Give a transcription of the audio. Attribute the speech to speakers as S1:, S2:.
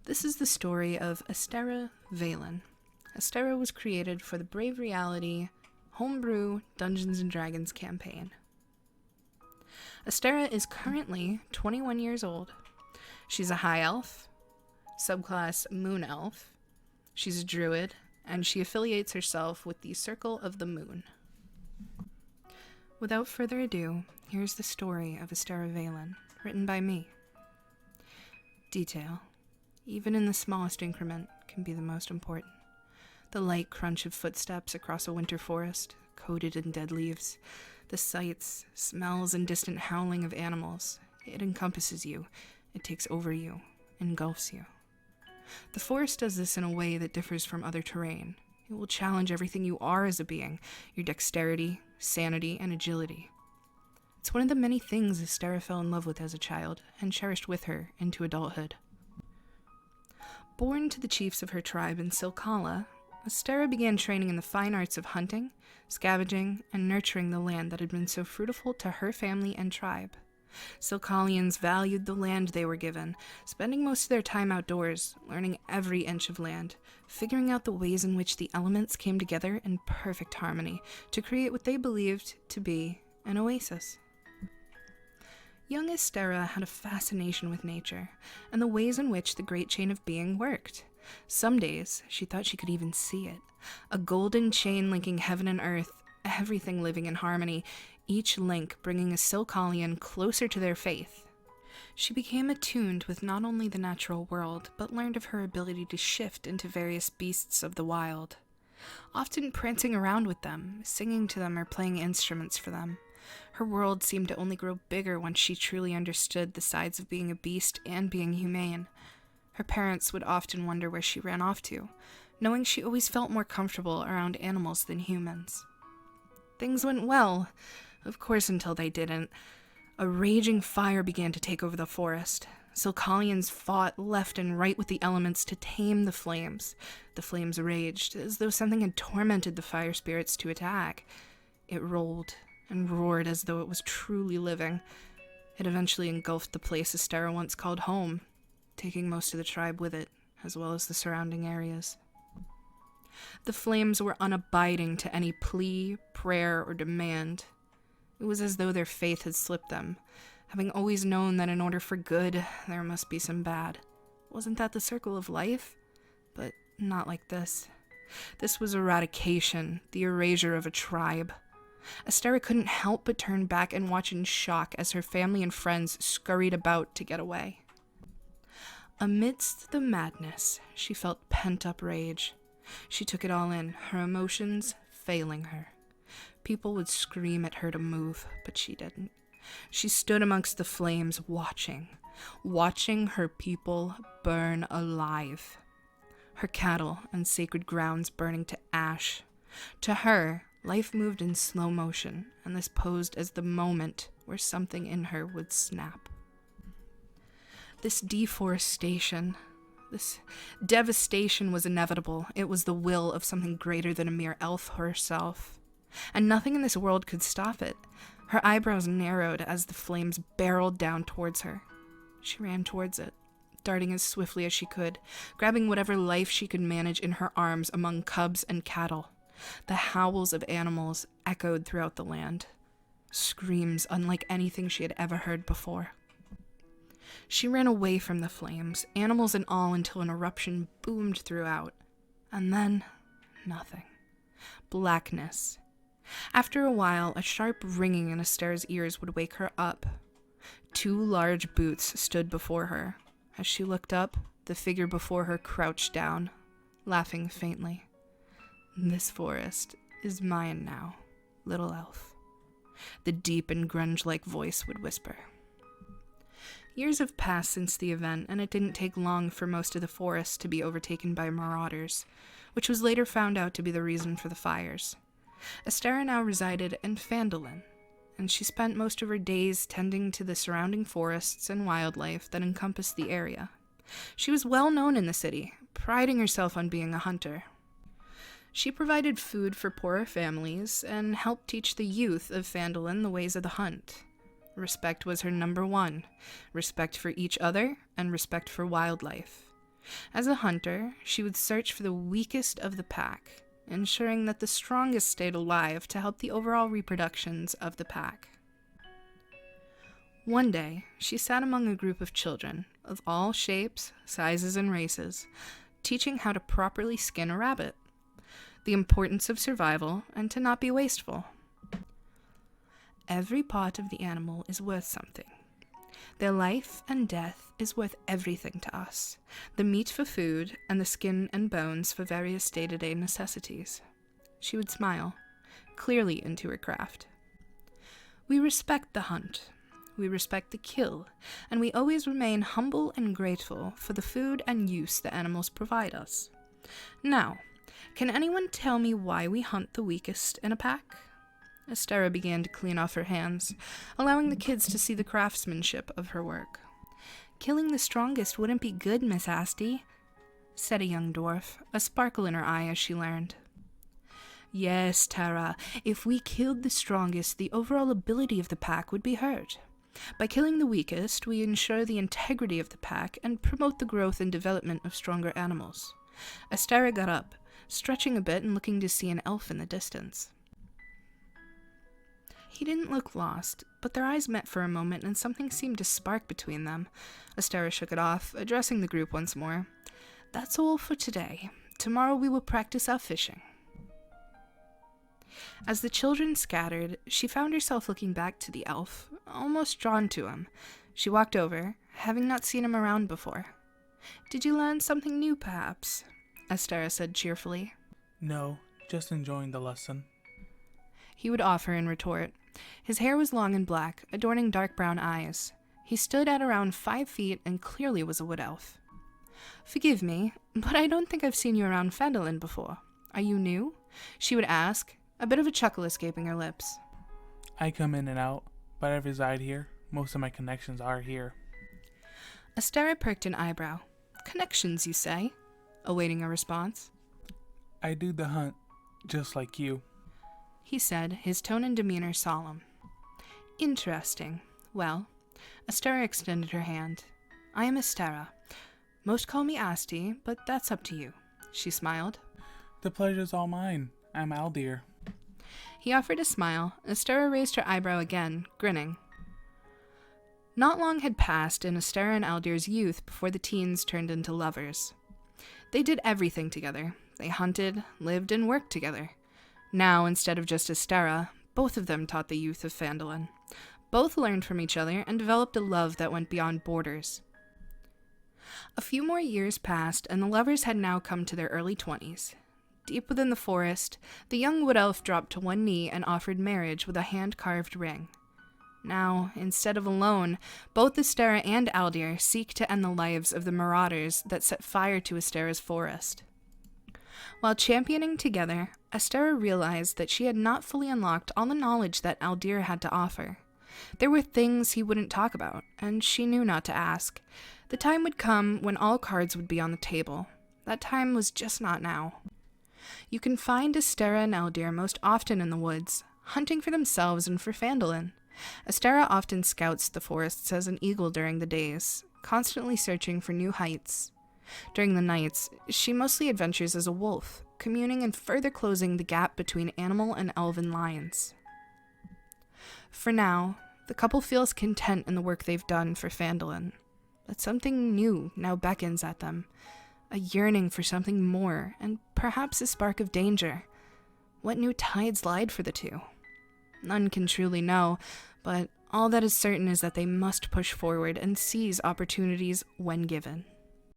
S1: This is the story of Astera Vaelyn. Astera was created for the Brave Reality Homebrew Dungeons & Dragons campaign. Astera is currently 21 years old. She's a high elf, subclass moon elf. She's a druid, and she affiliates herself with the Circle of the Moon. Without further ado, here's the story of Astera Vaelyn, written by me. Detail, even in the smallest increment, can be the most important. The light crunch of footsteps across a winter forest, coated in dead leaves, the sights, smells, and distant howling of animals. It encompasses you, it takes over you, engulfs you. The forest does this in a way that differs from other terrain. It will challenge everything you are as a being, your dexterity, sanity, and agility. It's one of the many things Astera fell in love with as a child, and cherished with her into adulthood. Born to the chiefs of her tribe in Silkala, Astera began training in the fine arts of hunting, scavenging, and nurturing the land that had been so fruitful to her family and tribe. Silkalians valued the land they were given, spending most of their time outdoors, learning every inch of land, figuring out the ways in which the elements came together in perfect harmony to create what they believed to be an oasis. Young Astera had a fascination with nature and the ways in which the great chain of being worked. Some days, she thought she could even see it. A golden chain linking heaven and earth, everything living in harmony, each link bringing a Silkalian closer to their faith. She became attuned with not only the natural world, but learned of her ability to shift into various beasts of the wild, often prancing around with them, singing to them or playing instruments for them. Her world seemed to only grow bigger once she truly understood the sides of being a beast and being humane. Her parents would often wonder where she ran off to, knowing she always felt more comfortable around animals than humans. Things went well, of course, until they didn't. A raging fire began to take over the forest. Silkalians fought left and right with the elements to tame the flames. The flames raged, as though something had tormented the fire spirits to attack. It rolled and roared as though it was truly living. It eventually engulfed the place Astera once called home, taking most of the tribe with it, as well as the surrounding areas. The flames were unabiding to any plea, prayer, or demand. It was as though their faith had slipped them, having always known that in order for good, there must be some bad. Wasn't that the circle of life? But not like this. This was eradication, the erasure of a tribe. Astera couldn't help but turn back and watch in shock as her family and friends scurried about to get away. Amidst the madness, she felt pent-up rage. She took it all in, her emotions failing her. People would scream at her to move, but she didn't. She stood amongst the flames, watching her people burn alive. Her cattle and sacred grounds burning to ash. To her, life moved in slow motion, and this posed as the moment where something in her would snap. This deforestation, this devastation was inevitable. It was the will of something greater than a mere elf herself. And nothing in this world could stop it. Her eyebrows narrowed as the flames barreled down towards her. She ran towards it, darting as swiftly as she could, grabbing whatever life she could manage in her arms among cubs and cattle. The howls of animals echoed throughout the land. Screams unlike anything she had ever heard before. She ran away from the flames, animals and all, until an eruption boomed throughout. And then, nothing. Blackness. After a while, a sharp ringing in Astera's ears would wake her up. 2 large boots stood before her. As she looked up, the figure before her crouched down, laughing faintly. "This forest is mine now, little elf," the deep and grunge-like voice would whisper. Years have passed since the event, and it didn't take long for most of the forest to be overtaken by marauders, which was later found out to be the reason for the fires. Astera now resided in Phandalin, and she spent most of her days tending to the surrounding forests and wildlife that encompassed the area. She was well known in the city, priding herself on being a hunter. She provided food for poorer families and helped teach the youth of Phandalin the ways of the hunt. Respect was her number one, respect for each other and respect for wildlife. As a hunter, she would search for the weakest of the pack, ensuring that the strongest stayed alive to help the overall reproductions of the pack. One day, she sat among a group of children of all shapes, sizes, and races, teaching how to properly skin a rabbit, the importance of survival, and to not be wasteful. Every part of the animal is worth something. Their life and death is worth everything to us, the meat for food and the skin and bones for various day-to-day necessities. She would smile, clearly into her craft. We respect the hunt, we respect the kill, and we always remain humble and grateful for the food and use the animals provide us. Now, can anyone tell me why we hunt the weakest in a pack? Astera began to clean off her hands, allowing the kids to see the craftsmanship of her work. Killing the strongest wouldn't be good, Miss Asti, said a young dwarf, a sparkle in her eye as she learned. Yes, Tara, if we killed the strongest, the overall ability of the pack would be hurt. By killing the weakest, we ensure the integrity of the pack and promote the growth and development of stronger animals. Astera got up, stretching a bit and looking to see an elf in the distance. He didn't look lost, but their eyes met for a moment and something seemed to spark between them. Astera shook it off, addressing the group once more. That's all for today. Tomorrow we will practice our fishing. As the children scattered, she found herself looking back to the elf, almost drawn to him. She walked over, having not seen him around before. Did you learn something new, perhaps? Astera said cheerfully.
S2: No, just enjoying the lesson.
S1: He would offer in retort. His hair was long and black, adorning dark brown eyes. He stood at around 5 feet and clearly was a wood elf. Forgive me, but I don't think I've seen you around Phandalin before. Are you new? She would ask, a bit of a chuckle escaping her lips.
S2: I come in and out, but I reside here. Most of my connections are here.
S1: Astera perked an eyebrow. Connections, you say? Awaiting a response.
S2: I do the hunt, just like you,
S1: he said, his tone and demeanor solemn. Interesting. Well, Astera extended her hand. I am Astera. Most call me Asti, but that's up to you. She smiled.
S2: The pleasure's all mine. I'm Aldir.
S1: He offered a smile. Astera raised her eyebrow again, grinning. Not long had passed in Astera and Aldir's youth before the teens turned into lovers. They did everything together. They hunted, lived, and worked together. Now, instead of just Astera, both of them taught the youth of Phandalin. Both learned from each other and developed a love that went beyond borders. A few more years passed, and the lovers had now come to their early 20s. Deep within the forest, the young wood elf dropped to one knee and offered marriage with a hand-carved ring. Now, instead of alone, both Astera and Aldir seek to end the lives of the marauders that set fire to Astera's forest. While championing together, Astera realized that she had not fully unlocked all the knowledge that Aldir had to offer. There were things he wouldn't talk about, and she knew not to ask. The time would come when all cards would be on the table. That time was just not now. You can find Astera and Aldir most often in the woods, hunting for themselves and for Phandalin. Astera often scouts the forests as an eagle during the days, constantly searching for new heights. During the nights, she mostly adventures as a wolf, communing and further closing the gap between animal and elven lions. For now, the couple feels content in the work they've done for Phandalin, but something new now beckons at them, a yearning for something more, and perhaps a spark of danger. What new tides lied for the two? None can truly know, but all that is certain is that they must push forward and seize opportunities when given.